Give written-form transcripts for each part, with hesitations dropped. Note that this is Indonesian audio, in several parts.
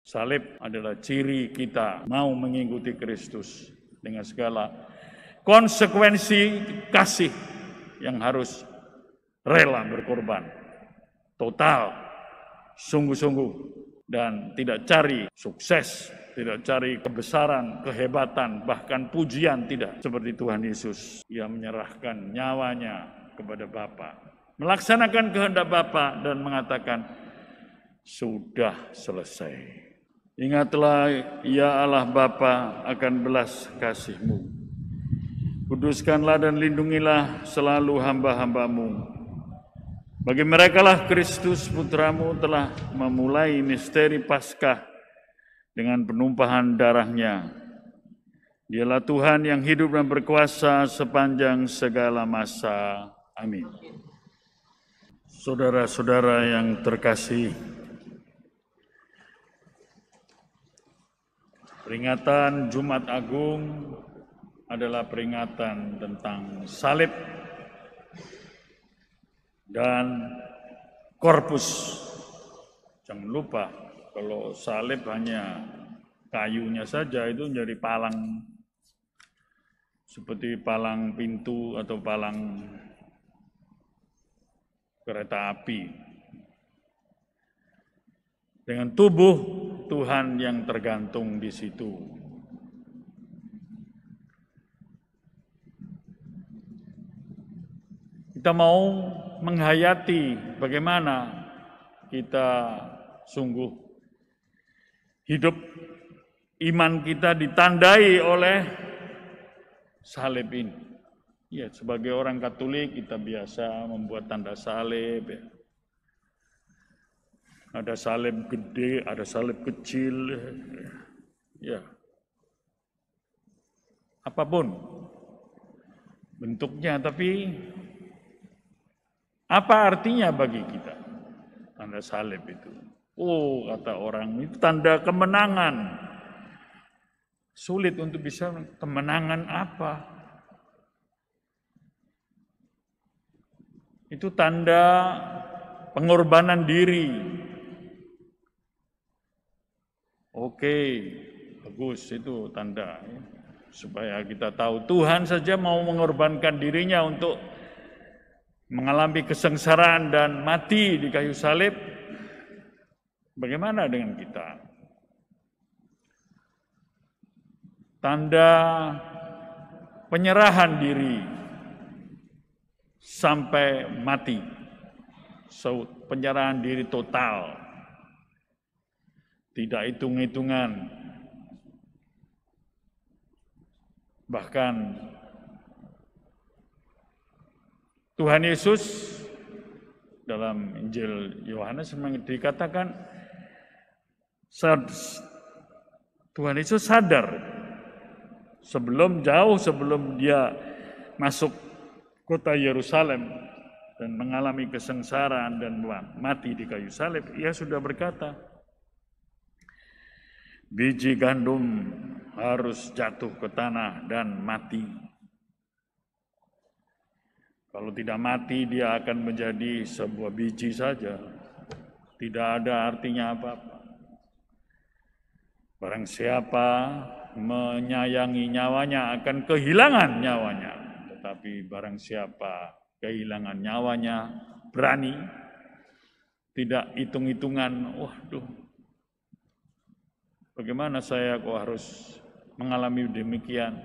Salib adalah ciri kita mau mengikuti Kristus dengan segala konsekuensi kasih yang harus rela berkorban, total, sungguh-sungguh, dan tidak cari sukses, tidak cari kebesaran, kehebatan, bahkan pujian, tidak. Seperti Tuhan Yesus, Ia menyerahkan nyawanya kepada Bapa, melaksanakan kehendak Bapa dan mengatakan, sudah selesai. Ingatlah, ya Allah Bapa, akan belas kasih-Mu. Kuduskanlah dan lindungilah selalu hamba-hamba-Mu. Bagi merekalah Kristus Putra-Mu telah memulai misteri Paskah dengan penumpahan darah-Nya. Dialah Tuhan yang hidup dan berkuasa sepanjang segala masa. Amin. Saudara-saudara yang terkasih, peringatan Jumat Agung adalah peringatan tentang salib dan korpus. Jangan lupa, kalau salib hanya kayunya saja itu menjadi palang, seperti palang pintu atau palang kereta api. Dengan tubuh Tuhan yang tergantung di situ. Kita mau menghayati bagaimana kita sungguh hidup iman kita ditandai oleh salib ini. Ya, sebagai orang Katolik kita biasa membuat tanda salib, ya. Ada salib gede, ada salib kecil, ya. Apapun bentuknya, tapi apa artinya bagi kita tanda salib itu? Oh, kata orang, itu tanda kemenangan. Sulit untuk bisa kemenangan apa? Itu tanda pengorbanan diri. Oke, bagus, itu tanda ya. Supaya kita tahu Tuhan saja mau mengorbankan dirinya untuk mengalami kesengsaraan dan mati di kayu salib. Bagaimana dengan kita? Tanda penyerahan diri sampai mati. Penyerahan diri total. Tidak hitung-hitungan. Bahkan Tuhan Yesus dalam Injil Yohanes dikatakan Tuhan Yesus sadar jauh sebelum dia masuk kota Yerusalem dan mengalami kesengsaraan dan mati di kayu salib, ia sudah berkata, biji gandum harus jatuh ke tanah dan mati. Kalau tidak mati, dia akan menjadi sebuah biji saja. Tidak ada artinya apa-apa. Barang siapa menyayangi nyawanya akan kehilangan nyawanya. Tetapi barang siapa kehilangan nyawanya, berani, tidak hitung-hitungan, waduh, bagaimana saya kok harus mengalami demikian?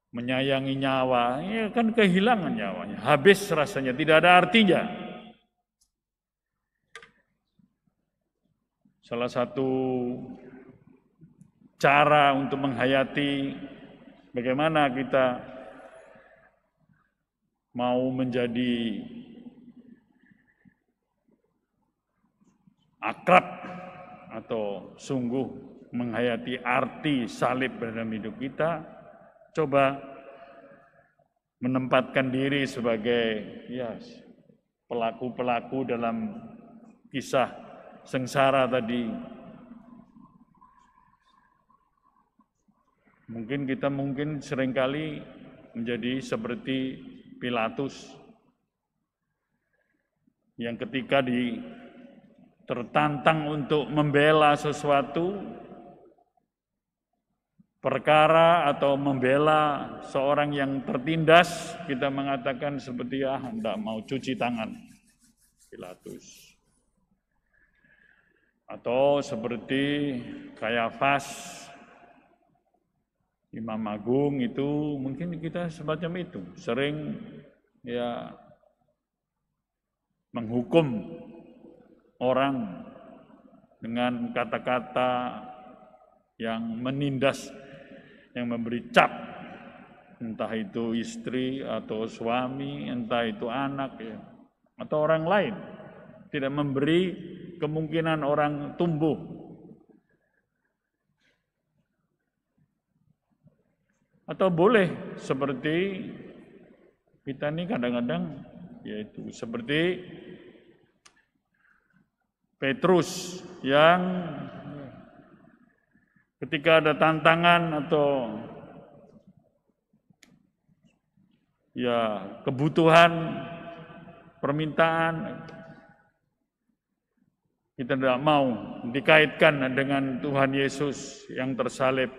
Menyayangi nyawa, ya kan kehilangan nyawanya, habis rasanya, tidak ada artinya. Salah satu cara untuk menghayati bagaimana kita mau menjadi akrab atau sungguh menghayati arti salib dalam hidup kita, coba menempatkan diri sebagai pelaku-pelaku dalam kisah sengsara tadi. Mungkin kita seringkali menjadi seperti Pilatus yang ketika tertantang untuk membela sesuatu perkara atau membela seorang yang tertindas, kita mengatakan seperti hendak mau cuci tangan Pilatus. Atau seperti Kayafas, Imam Agung itu, mungkin kita semacam itu, sering ya menghukum orang dengan kata-kata yang menindas, yang memberi cap, entah itu istri atau suami, entah itu anak ya, atau orang lain, tidak memberi kemungkinan orang tumbuh. Atau boleh seperti kita ini kadang-kadang, yaitu seperti Petrus yang ketika ada tantangan atau ya kebutuhan, permintaan, kita tidak mau dikaitkan dengan Tuhan Yesus yang tersalib,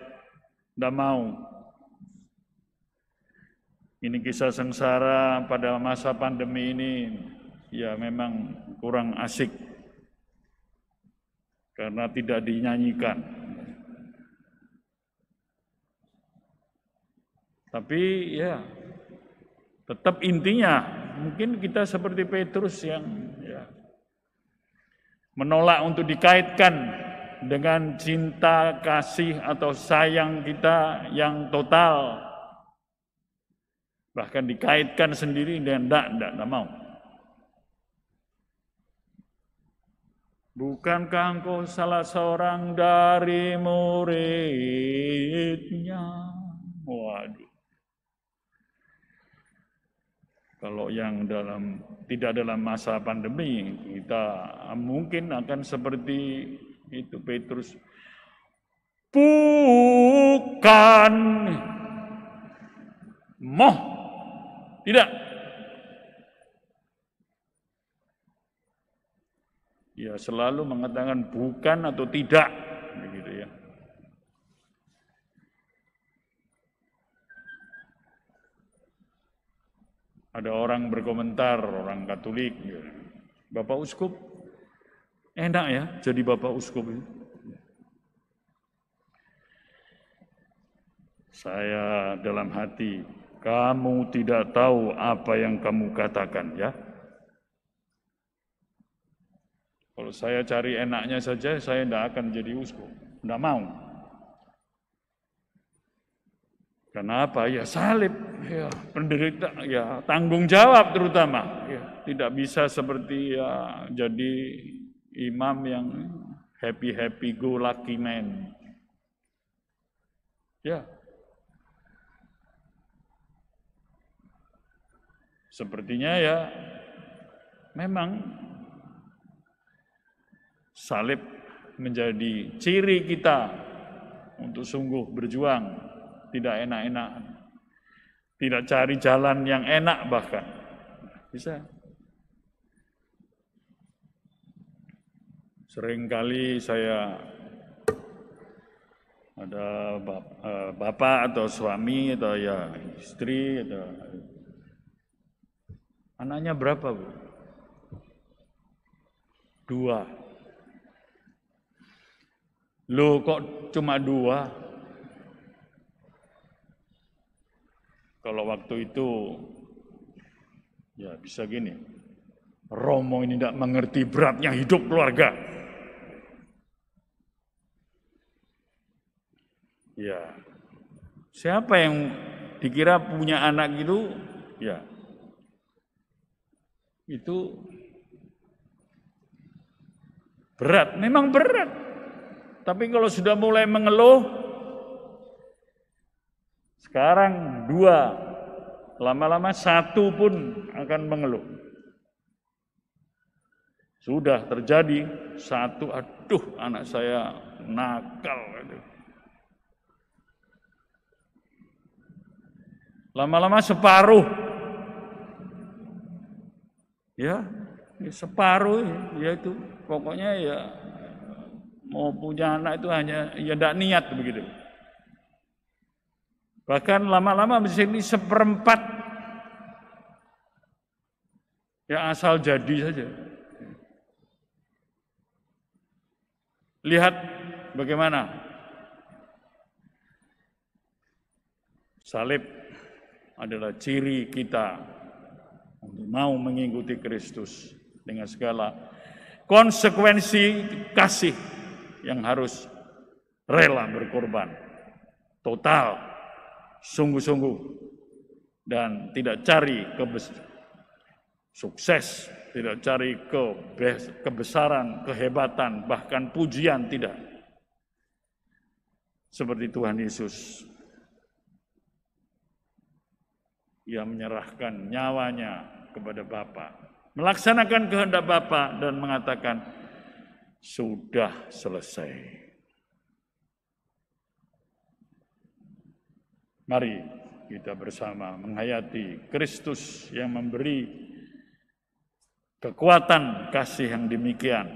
tidak mau. Ini kisah sengsara pada masa pandemi ini, ya memang kurang asik karena tidak dinyanyikan. Tapi ya tetap intinya mungkin kita seperti Petrus yang ya menolak untuk dikaitkan dengan cinta, kasih atau sayang kita yang total. Bahkan dikaitkan sendiri dengan tidak mau. Bukankah engkau salah seorang dari muridnya? Waduh. Kalau yang tidak dalam masa pandemi, kita mungkin akan seperti itu Petrus. Bukan. Tidak. Ya selalu mengatakan bukan atau tidak, begitu ya. Ada orang berkomentar, orang Katolik, ya. Bapak Uskup, enak ya jadi Bapak Uskup itu. Saya dalam hati, kamu tidak tahu apa yang kamu katakan ya. Kalau saya cari enaknya saja, saya tidak akan jadi uskup, tidak mau. Kenapa? Ya salib, ya penderita, ya tanggung jawab terutama. Ya, tidak bisa seperti ya jadi imam yang happy go lucky man. Ya. Sepertinya ya memang salib menjadi ciri kita untuk sungguh berjuang, tidak enak-enak, tidak cari jalan yang enak bahkan. Bisa. Seringkali saya ada bapak atau suami atau ya istri atau anaknya berapa, Bu? 2. Loh kok cuma 2? Kalau waktu itu, ya bisa gini, Romo ini tidak mengerti beratnya hidup keluarga. Ya, siapa yang dikira punya anak gitu, ya itu berat, memang berat. Tapi kalau sudah mulai mengeluh, sekarang 2, lama-lama 1 pun akan mengeluh. Sudah terjadi 1, aduh anak saya nakal. Lama-lama separuh. Ya, Separuh, ya itu pokoknya ya mau punya anak itu hanya ya tidak niat begitu. Bahkan lama-lama bisa ini 1/4 ya asal jadi saja. Lihat bagaimana salib adalah ciri kita untuk mau mengikuti Kristus dengan segala konsekuensi kasih yang harus rela berkorban total, sungguh-sungguh, dan tidak cari sukses, tidak cari kebesaran, kehebatan, bahkan pujian, tidak. Seperti Tuhan Yesus, Ia menyerahkan nyawanya kepada Bapa, melaksanakan kehendak Bapa dan mengatakan, sudah selesai. Mari kita bersama menghayati Kristus yang memberi kekuatan kasih yang demikian.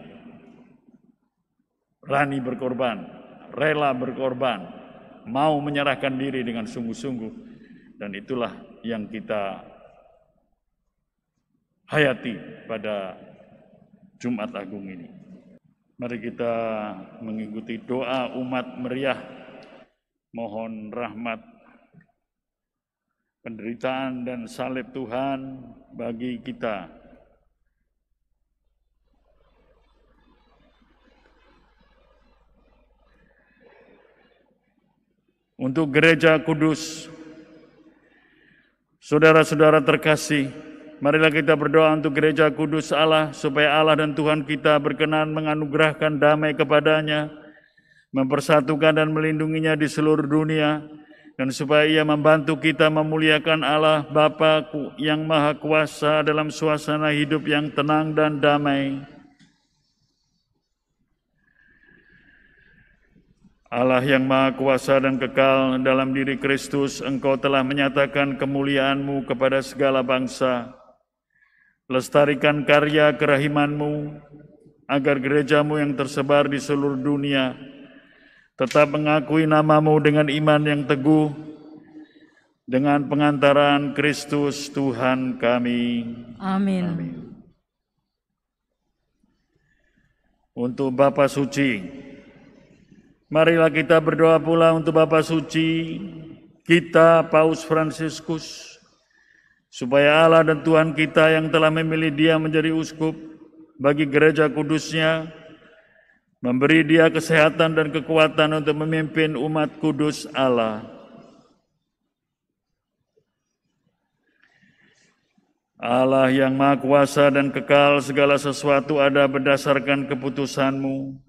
Berani berkorban, rela berkorban, mau menyerahkan diri dengan sungguh-sungguh. Dan itulah yang kita hayati pada Jumat Agung ini. Mari kita mengikuti doa umat meriah, mohon rahmat, penderitaan dan salib Tuhan bagi kita. Untuk Gereja Kudus, saudara-saudara terkasih, marilah kita berdoa untuk Gereja Kudus Allah, supaya Allah dan Tuhan kita berkenan menganugerahkan damai kepadanya, mempersatukan dan melindunginya di seluruh dunia, dan supaya Ia membantu kita memuliakan Allah Bapa yang Maha Kuasa dalam suasana hidup yang tenang dan damai. Allah yang Maha Kuasa dan kekal dalam diri Kristus, Engkau telah menyatakan kemuliaan-Mu kepada segala bangsa. Lestarikan karya kerahiman-Mu, agar gereja-Mu yang tersebar di seluruh dunia tetap mengakui nama-Mu dengan iman yang teguh, dengan pengantaran Kristus Tuhan kami. Amin. Amin. Untuk Bapa Suci, marilah kita berdoa pula untuk Bapa Suci kita, Paus Fransiskus, supaya Allah dan Tuhan kita yang telah memilih dia menjadi uskup bagi gereja kudusnya, memberi dia kesehatan dan kekuatan untuk memimpin umat kudus Allah. Allah yang Maha Kuasa dan kekal, segala sesuatu ada berdasarkan keputusan-Mu.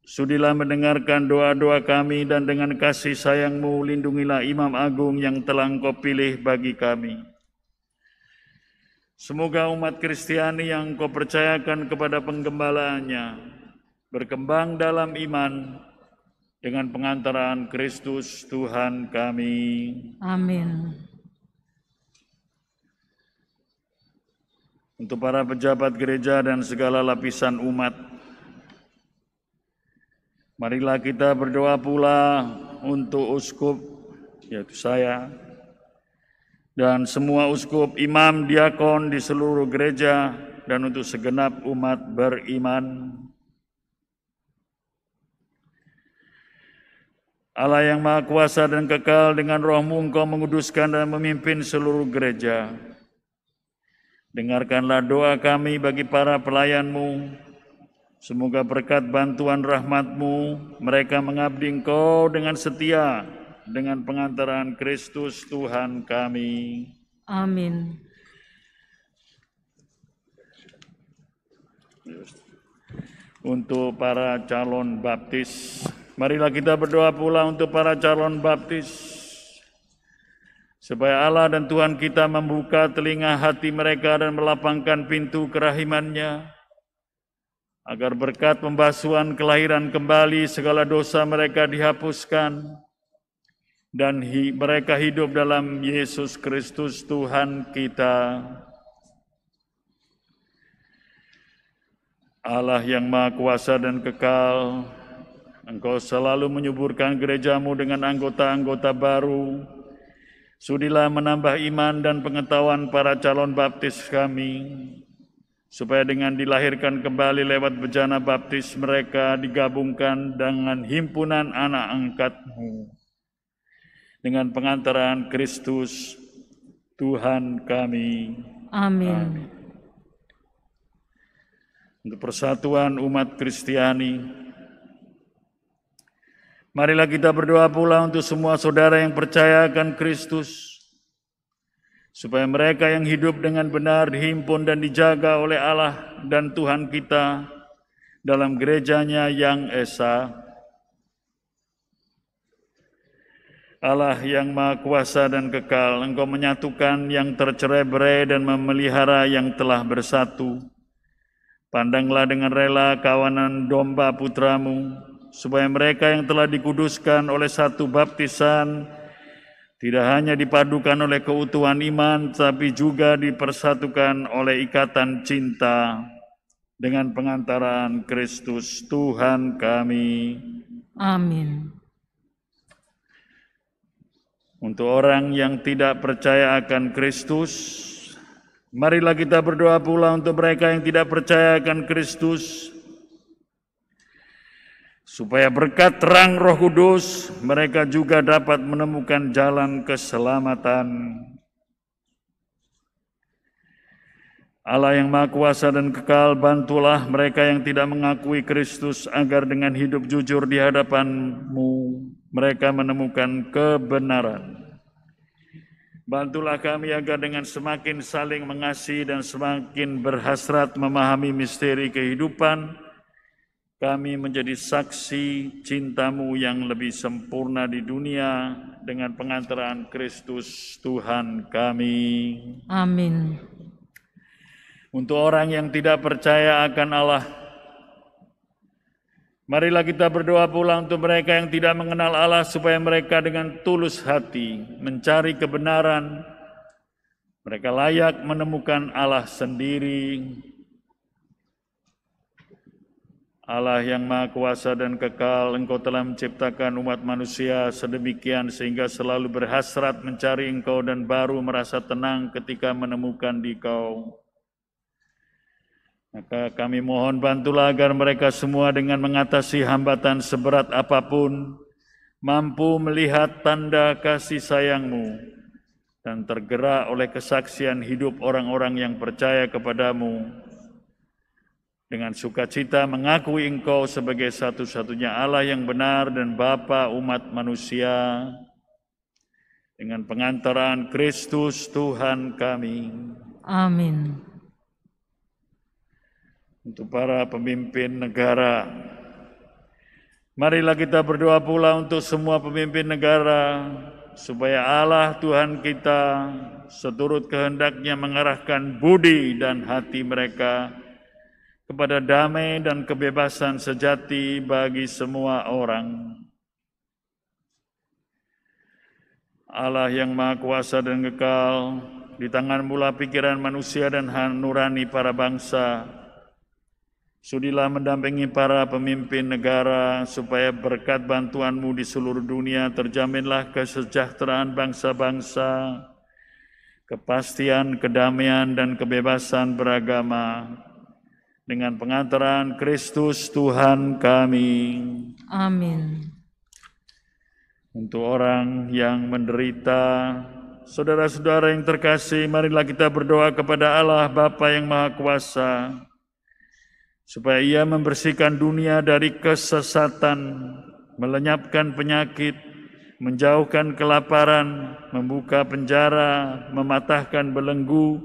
Sudilah mendengarkan doa-doa kami dan dengan kasih sayang-Mu lindungilah Imam Agung yang telah Engkau pilih bagi kami. Semoga umat Kristiani yang Engkau percayakan kepada penggembalaannya berkembang dalam iman dengan pengantaran Kristus Tuhan kami. Amin. Untuk para pejabat gereja dan segala lapisan umat, marilah kita berdoa pula untuk uskup, yaitu saya, dan semua uskup, imam, diakon di seluruh gereja, dan untuk segenap umat beriman. Allah yang Maha Kuasa dan kekal, dengan Roh-Mu Engkau menguduskan dan memimpin seluruh gereja. Dengarkanlah doa kami bagi para pelayan-Mu. Semoga berkat bantuan rahmat-Mu, mereka mengabdi Engkau dengan setia, dengan pengantaran Kristus Tuhan kami. Amin. Untuk para calon baptis, marilah kita berdoa pula untuk para calon baptis, supaya Allah dan Tuhan kita membuka telinga hati mereka dan melapangkan pintu kerahiman-Nya, agar berkat pembasuhan kelahiran kembali segala dosa mereka dihapuskan, dan mereka hidup dalam Yesus Kristus Tuhan kita. Allah yang Maha Kuasa dan kekal, Engkau selalu menyuburkan gerejamu dengan anggota-anggota baru. Sudilah menambah iman dan pengetahuan para calon baptis kami, supaya dengan dilahirkan kembali lewat bejana baptis mereka digabungkan dengan himpunan anak angkat-Mu. Dengan pengantaran Kristus, Tuhan kami. Amin. Untuk persatuan umat Kristiani, marilah kita berdoa pula untuk semua saudara yang percaya akan Kristus, supaya mereka yang hidup dengan benar dihimpun dan dijaga oleh Allah dan Tuhan kita dalam gerejanya yang esa. Allah yang Maha Kuasa dan kekal, Engkau menyatukan yang tercerai-berai dan memelihara yang telah bersatu. Pandanglah dengan rela kawanan domba putra-Mu, supaya mereka yang telah dikuduskan oleh satu baptisan tidak hanya dipadukan oleh keutuhan iman, tapi juga dipersatukan oleh ikatan cinta dengan pengantaran Kristus Tuhan kami. Amin. Untuk orang yang tidak percaya akan Kristus, marilah kita berdoa pula untuk mereka yang tidak percaya akan Kristus, supaya berkat terang Roh Kudus mereka juga dapat menemukan jalan keselamatan. Allah yang Maha Kuasa dan kekal, bantulah mereka yang tidak mengakui Kristus agar dengan hidup jujur di hadapan-Mu mereka menemukan kebenaran. Bantulah kami agar dengan semakin saling mengasihi dan semakin berhasrat memahami misteri kehidupan, kami menjadi saksi cinta-Mu yang lebih sempurna di dunia dengan pengantaran Kristus Tuhan kami. Amin. Untuk orang yang tidak percaya akan Allah, marilah kita berdoa pula untuk mereka yang tidak mengenal Allah, supaya mereka dengan tulus hati mencari kebenaran, mereka layak menemukan Allah sendiri. Allah yang Maha Kuasa dan kekal, Engkau telah menciptakan umat manusia sedemikian sehingga selalu berhasrat mencari Engkau dan baru merasa tenang ketika menemukan Dikau. Maka kami mohon bantulah agar mereka semua dengan mengatasi hambatan seberat apapun, mampu melihat tanda kasih sayang-Mu dan tergerak oleh kesaksian hidup orang-orang yang percaya kepadamu, dengan sukacita mengakui Engkau sebagai satu-satunya Allah yang benar dan Bapa umat manusia, dengan pengantaran Kristus Tuhan kami. Amin. Untuk para pemimpin negara, marilah kita berdoa pula untuk semua pemimpin negara, supaya Allah Tuhan kita seturut kehendak-Nya mengarahkan budi dan hati mereka kepada damai dan kebebasan sejati bagi semua orang. Allah yang Maha Kuasa dan kekal, di tangan-Mu lah pikiran manusia dan nurani para bangsa. Sudilah mendampingi para pemimpin negara, supaya berkat bantuan-Mu di seluruh dunia terjaminlah kesejahteraan bangsa-bangsa, kepastian, kedamaian, dan kebebasan beragama, dengan pengantaran Kristus Tuhan kami. Amin. Untuk orang yang menderita, saudara-saudara yang terkasih, marilah kita berdoa kepada Allah Bapa yang Maha Kuasa, supaya Ia membersihkan dunia dari kesesatan, melenyapkan penyakit, menjauhkan kelaparan, membuka penjara, mematahkan belenggu,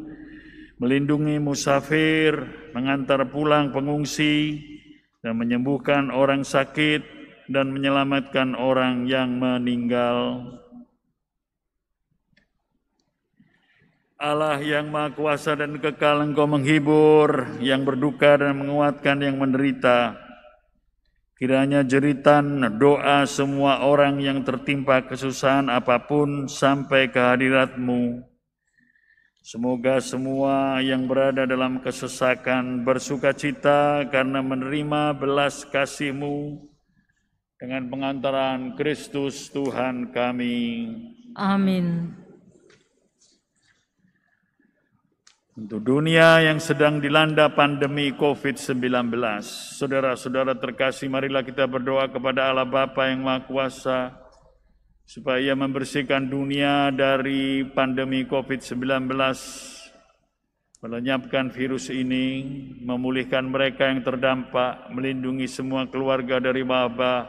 melindungi musafir, mengantar pulang pengungsi, dan menyembuhkan orang sakit, dan menyelamatkan orang yang meninggal. Allah yang Maha Kuasa dan kekal, Engkau menghibur yang berduka dan menguatkan yang menderita. Kiranya jeritan doa semua orang yang tertimpa kesusahan apapun sampai ke hadirat-Mu, Semoga semua yang berada dalam kesesakan bersukacita karena menerima belas kasih-Mu dengan pengantaran Kristus Tuhan kami. Amin. Untuk dunia yang sedang dilanda pandemi COVID-19, saudara-saudara terkasih, marilah kita berdoa kepada Allah Bapa yang Maha Kuasa, supaya membersihkan dunia dari pandemi COVID-19, melenyapkan virus ini, memulihkan mereka yang terdampak, melindungi semua keluarga dari wabah,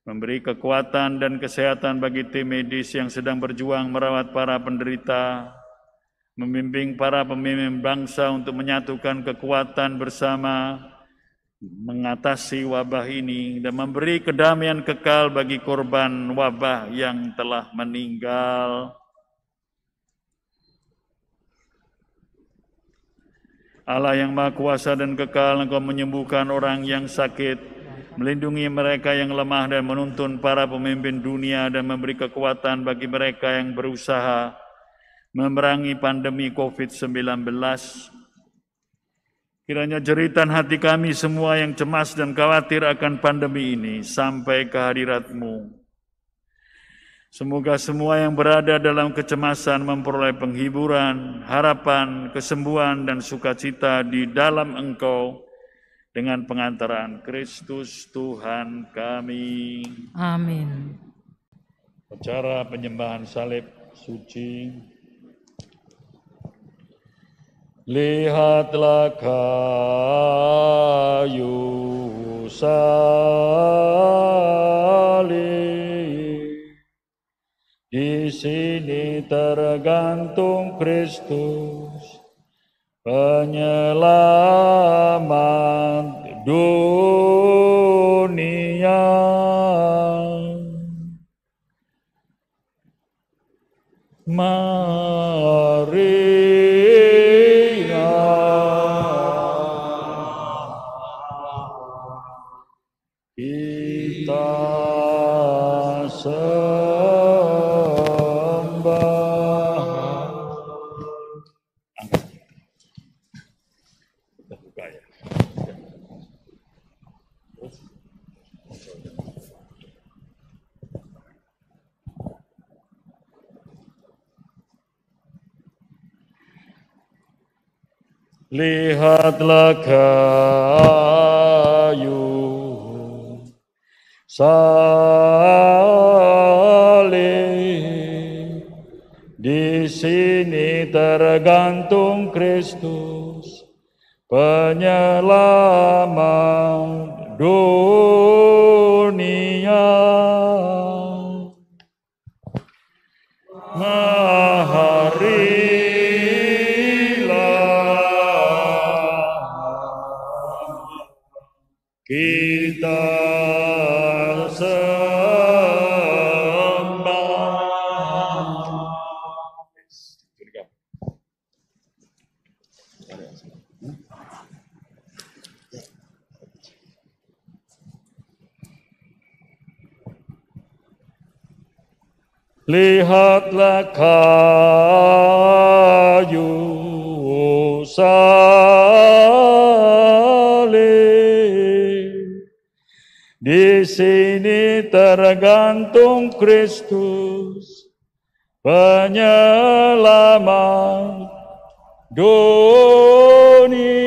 memberi kekuatan dan kesehatan bagi tim medis yang sedang berjuang merawat para penderita, membimbing para pemimpin bangsa untuk menyatukan kekuatan bersama mengatasi wabah ini dan memberi kedamaian kekal bagi korban wabah yang telah meninggal. Allah yang Maha Kuasa dan kekal, Engkau menyembuhkan orang yang sakit, melindungi mereka yang lemah dan menuntun para pemimpin dunia dan memberi kekuatan bagi mereka yang berusaha memerangi pandemi COVID-19. Kiranya jeritan hati kami semua yang cemas dan khawatir akan pandemi ini sampai ke hadirat-Mu. Semoga semua yang berada dalam kecemasan memperoleh penghiburan, harapan, kesembuhan, dan sukacita di dalam Engkau dengan pengantaran Kristus Tuhan kami. Amin. Acara penyembahan salib suci. Lihatlah kayu salib, di sini tergantung Kristus, penyelamat dunia. Mari kita sembah. Kita buka ya. Lihatlah kayu salib, di sini tergantung Kristus, penyelamat dunia. Kita sembah. Lihatlah kayu salib, di sini tergantung Kristus, penyelamat dunia.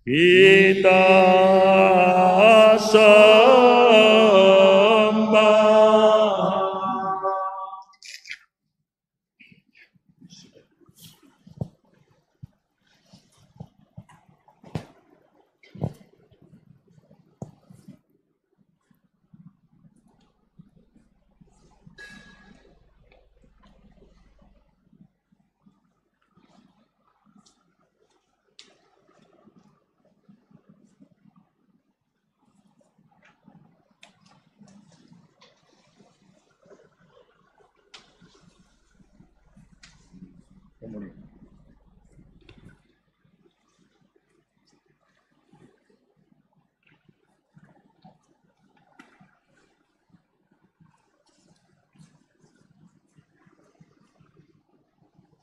Kita sembah.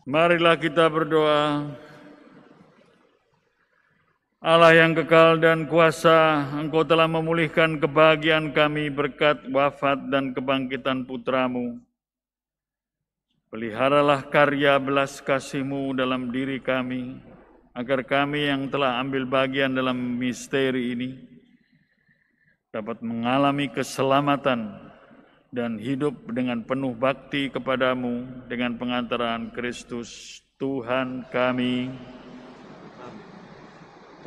Marilah kita berdoa. Allah yang kekal dan kuasa, Engkau telah memulihkan kebahagiaan kami berkat wafat dan kebangkitan Putra-Mu. Peliharalah karya belas kasih-Mu dalam diri kami, agar kami yang telah ambil bagian dalam misteri ini dapat mengalami keselamatan dan hidup dengan penuh bakti kepadamu dengan pengantaran Kristus Tuhan kami.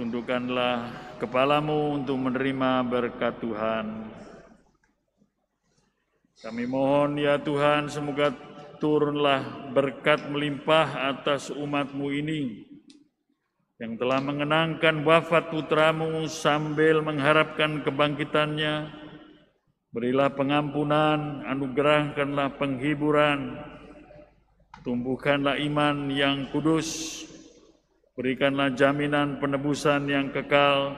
Tundukkanlah kepalamu untuk menerima berkat Tuhan. Kami mohon ya Tuhan, semoga turunlah berkat melimpah atas umat-Mu ini yang telah mengenangkan wafat Putra-Mu sambil mengharapkan kebangkitannya. Berilah pengampunan, anugerahkanlah penghiburan, tumbuhkanlah iman yang kudus, berikanlah jaminan penebusan yang kekal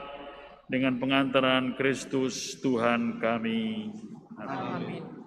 dengan pengantaran Kristus Tuhan kami. Amin.